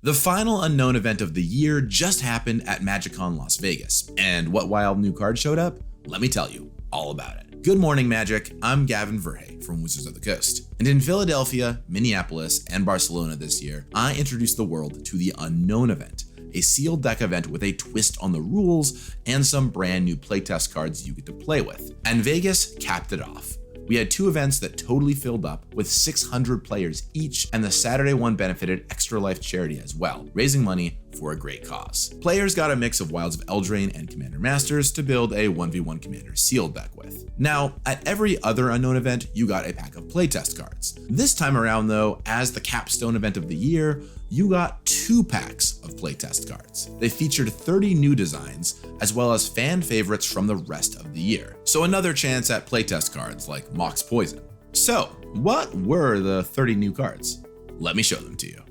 The final unknown event of the year just happened at MagicCon Las Vegas, and what wild new card showed up? Let me tell you all about it. Good morning, Magic. I'm Gavin Verhey from Wizards of the Coast. And in Philadelphia, Minneapolis, and Barcelona this year, I introduced the world to the Unknown event, a sealed deck event with a twist on the rules and some brand new playtest cards you get to play with. And Vegas capped it off. We had two events that totally filled up with 600 players each, and the Saturday one benefited Extra Life charity as well, raising money for a great cause. Players got a mix of Wilds of Eldraine and Commander Masters to build a 1v1 Commander sealed deck with. Now, at every other Unknown event, you got a pack of playtest cards. This time around though, as the capstone event of the year, you got 2 packs of playtest cards. They featured 30 new designs, as well as fan favorites from the rest of the year. So another chance at playtest cards like Mox Poison. So, what were the 30 new cards? Let me show them to you.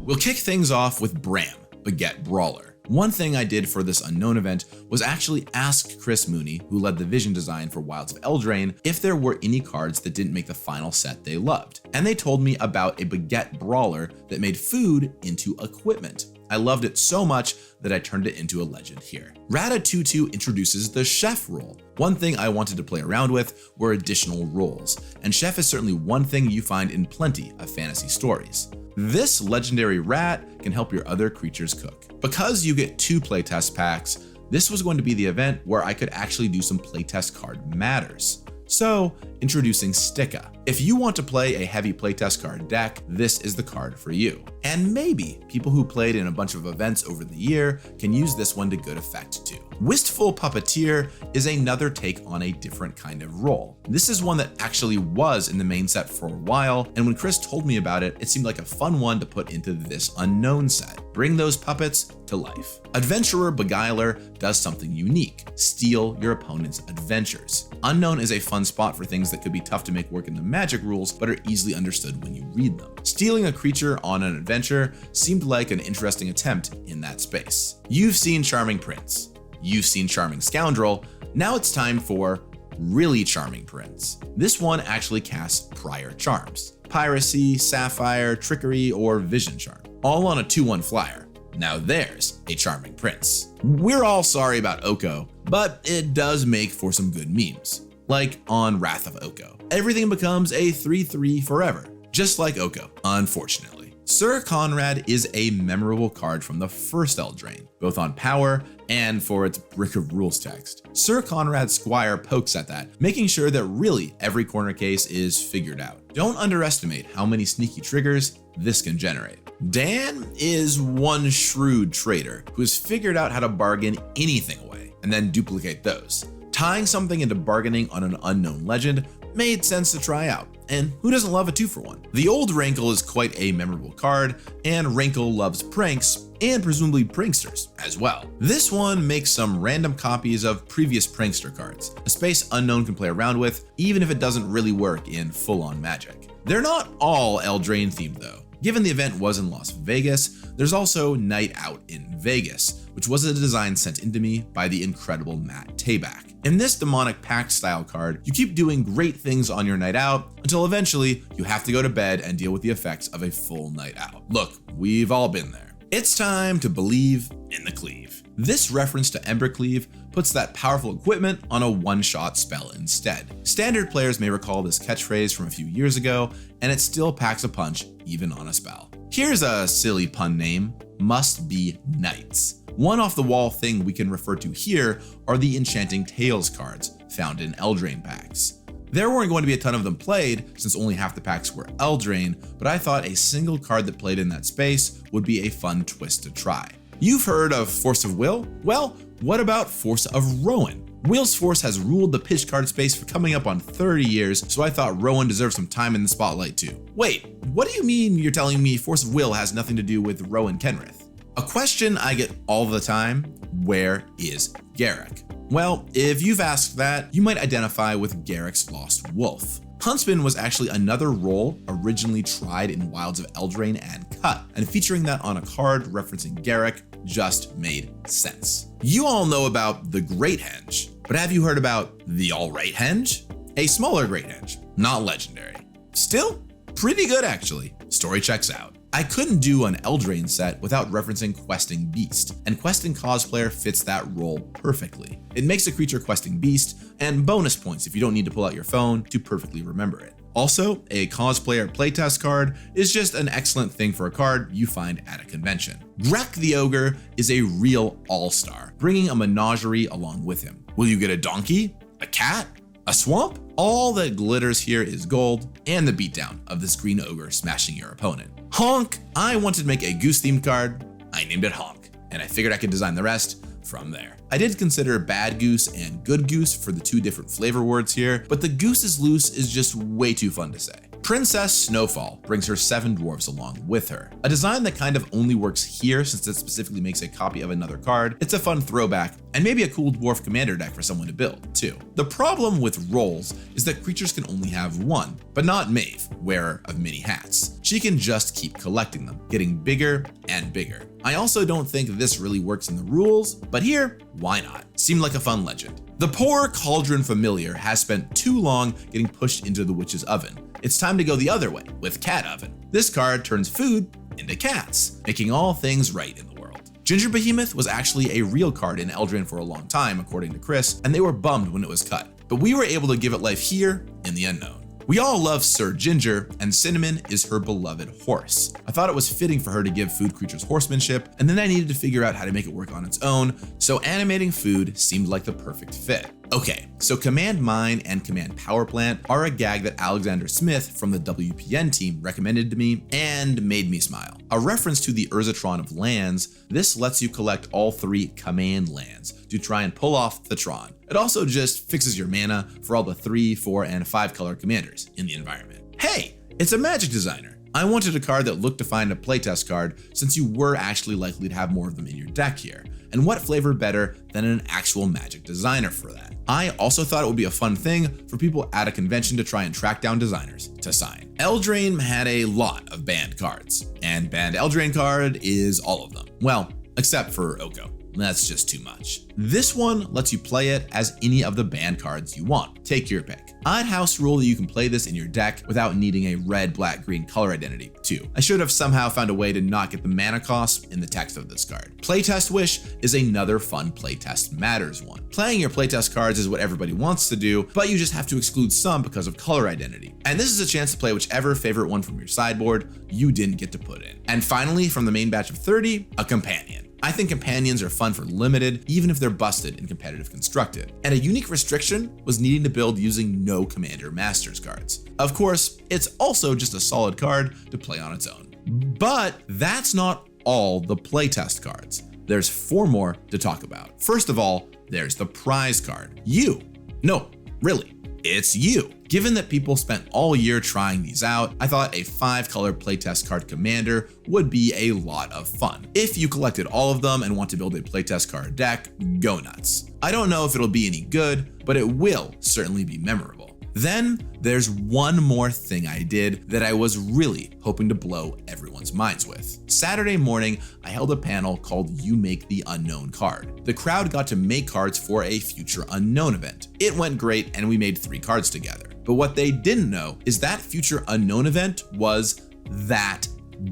We'll kick things off with Bram, Baguette Brawler. One thing I did for this Unknown event was actually ask Chris Mooney, who led the vision design for Wilds of Eldraine, if there were any cards that didn't make the final set they loved. And they told me about a Baguette Brawler that made food into equipment. I loved it so much that I turned it into a legend here. Ratatouille introduces the Chef role. One thing I wanted to play around with were additional roles, and Chef is certainly one thing you find in plenty of fantasy stories. This legendary rat can help your other creatures cook. Because you get 2 playtest packs, this was going to be the event where I could actually do some playtest card matters. So, introducing Sticka. If you want to play a heavy playtest card deck, this is the card for you. And maybe people who played in a bunch of events over the year can use this one to good effect too. Wistful Puppeteer is another take on a different kind of role. This is one that actually was in the main set for a while, and when Chris told me about it, it seemed like a fun one to put into this Unknown set. Bring those puppets to life. Adventurer Beguiler does something unique: steal your opponent's adventures. Unknown is a fun spot for things that could be tough to make work in the Magic rules, but are easily understood when you read them. Stealing a creature on an adventure seemed like an interesting attempt in that space. You've seen Charming Prince. You've seen Charming Scoundrel. Now it's time for Really Charming Prince. This one actually casts prior charms: Piracy, Sapphire, Trickery, or Vision Charm, all on a 2/1 flyer. Now there's a Charming Prince. We're all sorry about Oko, but it does make for some good memes. Like on Wrath of Oko. Everything becomes a 3/3 forever, just like Oko, unfortunately. Sir Conrad is a memorable card from the first Eldraine, both on power and for its Brick of Rules text. Sir Conrad Squire pokes at that, making sure that really every corner case is figured out. Don't underestimate how many sneaky triggers this can generate. Dan is one shrewd trader who has figured out how to bargain anything away and then duplicate those. Tying something into bargaining on an unknown legend made sense to try out, and who doesn't love a 2-for-1? The old Rankle is quite a memorable card, and Rankle loves pranks, and presumably pranksters as well. This one makes some random copies of previous prankster cards, a space Unknown can play around with, even if it doesn't really work in full-on Magic. They're not all Eldraine themed though. Given the event was in Las Vegas, there's also Night Out in Vegas, which was a design sent into me by the incredible Matt Tabak. In this Demonic Pact style card, you keep doing great things on your night out until eventually you have to go to bed and deal with the effects of a full night out. Look, we've all been there. It's time to believe in the Cleave. This reference to Embercleave puts that powerful equipment on a one-shot spell instead. Standard players may recall this catchphrase from a few years ago, and it still packs a punch even on a spell. Here's a silly pun name: Must Be Knights. One off-the-wall thing we can refer to here are the Enchanting Tales cards found in Eldraine packs. There weren't going to be a ton of them played since only half the packs were Eldraine, but I thought a single card that played in that space would be a fun twist to try. You've heard of Force of Will? Well, what about Force of Rowan? Will's Force has ruled the pitch card space for coming up on 30 years, so I thought Rowan deserved some time in the spotlight too. Wait, what do you mean you're telling me Force of Will has nothing to do with Rowan Kenrith? A question I get all the time: where is Garruk? Well, if you've asked that, you might identify with Garruk's Lost Wolf. Huntsman was actually another role originally tried in Wilds of Eldraine and cut, and featuring that on a card referencing Garruk just made sense. You all know about the Great Henge, but have you heard about the Alright Henge? A smaller Great Henge, not legendary. Still pretty good actually. Story checks out. I couldn't do an Eldraine set without referencing Questing Beast, and Questing Cosplayer fits that role perfectly. It makes a creature Questing Beast, and bonus points if you don't need to pull out your phone to perfectly remember it. Also, a Cosplayer playtest card is just an excellent thing for a card you find at a convention. Grek the Ogre is a real all-star, bringing a menagerie along with him. Will you get a donkey? A cat? A swamp? All that glitters here is gold and the beatdown of this green ogre smashing your opponent. Honk! I wanted to make a goose themed card. I named it Honk, and I figured I could design the rest from there. I did consider bad goose and good goose for the two different flavor words here, but the goose is loose is just way too fun to say. Princess Snowfall brings her 7 dwarves along with her. A design that kind of only works here since it specifically makes a copy of another card. It's a fun throwback and maybe a cool dwarf commander deck for someone to build too. The problem with rolls is that creatures can only have one, but not Maeve, wearer of many hats. She can just keep collecting them, getting bigger and bigger. I also don't think this really works in the rules, but here, why not? Seemed like a fun legend. The poor Cauldron Familiar has spent too long getting pushed into the witch's oven. It's time to go the other way with Cat Oven. This card turns food into cats, making all things right in the world. Ginger Behemoth was actually a real card in Eldraine for a long time, according to Chris, and they were bummed when it was cut. But we were able to give it life here in the unknown. We all love Sir Ginger, and Cinnamon is her beloved horse. I thought it was fitting for her to give food creatures horsemanship, and then I needed to figure out how to make it work on its own, so animating food seemed like the perfect fit. Okay, so Command Mine and Command Power Plant are a gag that Alexander Smith from the WPN team recommended to me and made me smile. A reference to the Urzatron of lands, this lets you collect all 3 command lands to try and pull off the Tron. It also just fixes your mana for all the 3, 4, and 5 color commanders in the environment. Hey, it's a Magic designer. I wanted a card that looked to find a playtest card since you were actually likely to have more of them in your deck here. And what flavor better than an actual Magic designer for that? I also thought it would be a fun thing for people at a convention to try and track down designers to sign. Eldraine had a lot of banned cards, and banned Eldraine card is all of them. Well, except for Oko. That's just too much. This one lets you play it as any of the banned cards you want. Take your pick. I'd house rule that you can play this in your deck without needing a red, black, green color identity too. I should have somehow found a way to not get the mana cost in the text of this card. Playtest Wish is another fun Playtest Matters one. Playing your playtest cards is what everybody wants to do, but you just have to exclude some because of color identity. And this is a chance to play whichever favorite one from your sideboard you didn't get to put in. And finally, from the main batch of 30, a companion. I think companions are fun for limited, even if they're busted in competitive constructed. And a unique restriction was needing to build using no Commander Masters cards. Of course, it's also just a solid card to play on its own. But that's not all the playtest cards. There's 4 more to talk about. First of all, there's the prize card. No, really, it's you. Given that people spent all year trying these out, I thought a 5-color playtest card commander would be a lot of fun. If you collected all of them and want to build a playtest card deck, go nuts. I don't know if it'll be any good, but it will certainly be memorable. Then there's one more thing I did that I was really hoping to blow everyone's minds with. Saturday morning, I held a panel called You Make the Unknown Card. The crowd got to make cards for a future unknown event. It went great and we made 3 cards together. But what they didn't know is that future unknown event was that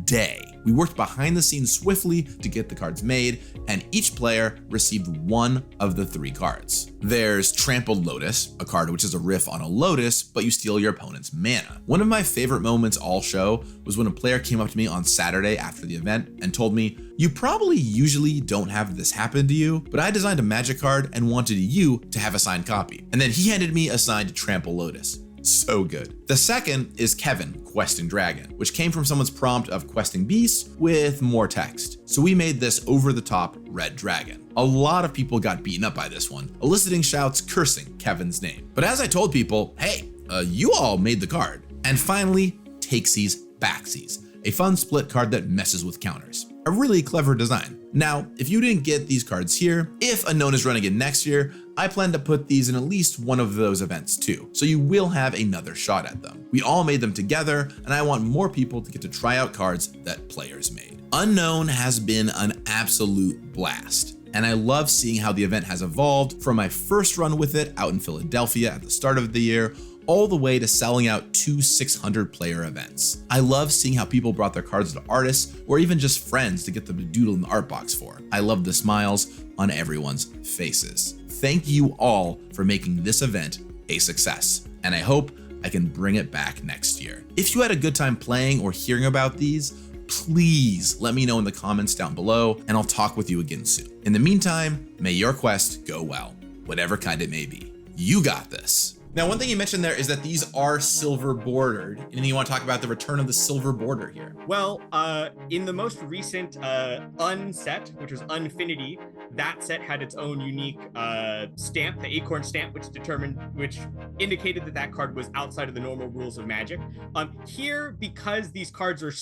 day. We worked behind the scenes swiftly to get the cards made, and each player received 1 of the 3 cards. There's Trampled Lotus, a card which is a riff on a lotus, but you steal your opponent's mana. One of my favorite moments all show was when a player came up to me on Saturday after the event and told me, "You probably usually don't have this happen to you, but I designed a Magic card and wanted you to have a signed copy." And then he handed me a signed Trample Lotus. So good. The second is Kevin, Questing Dragon, which came from someone's prompt of Questing Beast with more text. So we made this over-the-top red dragon. A lot of people got beaten up by this one, eliciting shouts cursing Kevin's name. But as I told people, hey, you all made the card. And finally, Takesies Backsies, a fun split card that messes with counters. A really clever design. Now, if you didn't get these cards here, if Unknown is running again next year, I plan to put these in at least one of those events too, so you will have another shot at them. We all made them together, and I want more people to get to try out cards that players made. Unknown has been an absolute blast, and I love seeing how the event has evolved from my first run with it out in Philadelphia at the start of the year, all the way to selling out 2 600-player events. I love seeing how people brought their cards to artists or even just friends to get them to doodle in the art box for. I love the smiles on everyone's faces. Thank you all for making this event a success, and I hope I can bring it back next year. If you had a good time playing or hearing about these, please let me know in the comments down below, and I'll talk with you again soon. In the meantime, may your quest go well, whatever kind it may be. You got this. Now, one thing you mentioned there is that these are silver bordered, and you want to talk about the return of the silver border here. Well, in the most recent unset, which was Unfinity, that set had its own unique stamp, the acorn stamp, which indicated that that card was outside of the normal rules of Magic. Here, because these cards are